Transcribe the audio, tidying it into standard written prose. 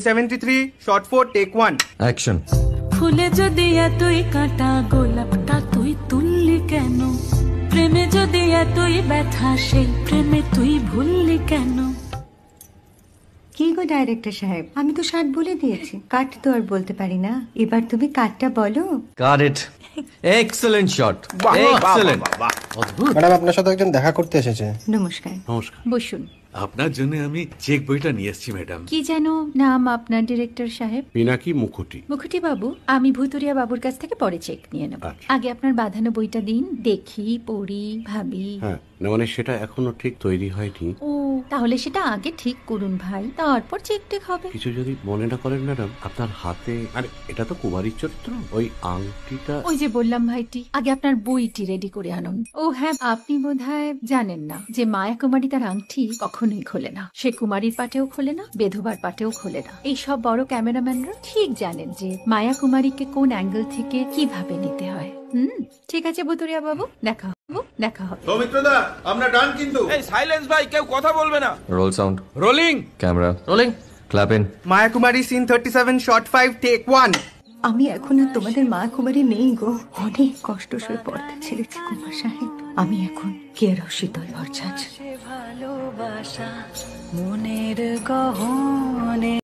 73 shot 4 take 1 action. ফুলে যদি এতই কাঁটা গোলাপটা তুই তুললি কেন? প্রেমে যদি এতই ব্যথা সেই প্রেমে তুই ভুললি কেন? কি গো ডাইরেক্টর সাহেব, আমি তো 60 বলে দিয়েছি, কাট তো আর বলতে পারি না, এবার তুমি কাটটা বলো। Got it. Excellent shot, excellent. Madam, আপনার সাথে একজন দেখা করতে এসেছে। নমস্কার। নমস্কার। বসুন। আপনার জন্য আমি চেক বইটা নিয়ে এসেছি ম্যাডাম। কি যেন নাম আপনার ডিরেক্টর সাহেব? পিনাকি মুখোটি। মুখুটি বাবু, আমি ভুতুরিয়া বাবুর কাছ থেকে পরে চেক নিয়ে নেব। আচ্ছা। আগে আপনার বাঁধানো বইটা দিন, দেখি, পড়ি, ভাবি। হ্যাঁ, না মানে সেটা এখনো ঠিক তৈরি হয়নি। ও, তাহলে সেটা আগে ঠিক করুন ভাই, তারপর চেক টেক হবে। কিছু যদি মনে না করেন ম্যাডাম, আপনার হাতে, আরে এটা তো কুমারীর চরিত্র, ওই আংটিটা। ওই যে বললাম ভাইটি, আগে আপনার বইটি রেডি করে আনুন। ও হ্যাঁ, আপনি বোধহয় জানেন না যে মায়া কুমারী তার আংটি কখনোই খোলে না। সে কুমারীর পাটেও খোলে না, বেধবার পাটেও খোলে না। এই সব বড় ক্যামেরাম্যানরা ঠিক জানেন যে মায়া কুমারীকে কোন অ্যাঙ্গেল থেকে কিভাবে নিতে হয়। ঠিক আছে বুতুরিয়া বাবু, দেখা হবে। সৌমিত্রদা, আমরা ডান কিন্তু। এই সাইলেন্স ভাই, কেউ কথা বলবে না। Roll sound, rolling, camera rolling, clap in. Maya Kumari scene 37 shot 5 take 1 আমি এখন আর তোমাদের মা কুমারী নেই গো, অনেক কষ্ট সয়ে পর্দা ছেড়েছি কুমার সাহেব। আমি এখন কেরো শীতল ভরছাছ। ভালোবাসা মনের গহনে।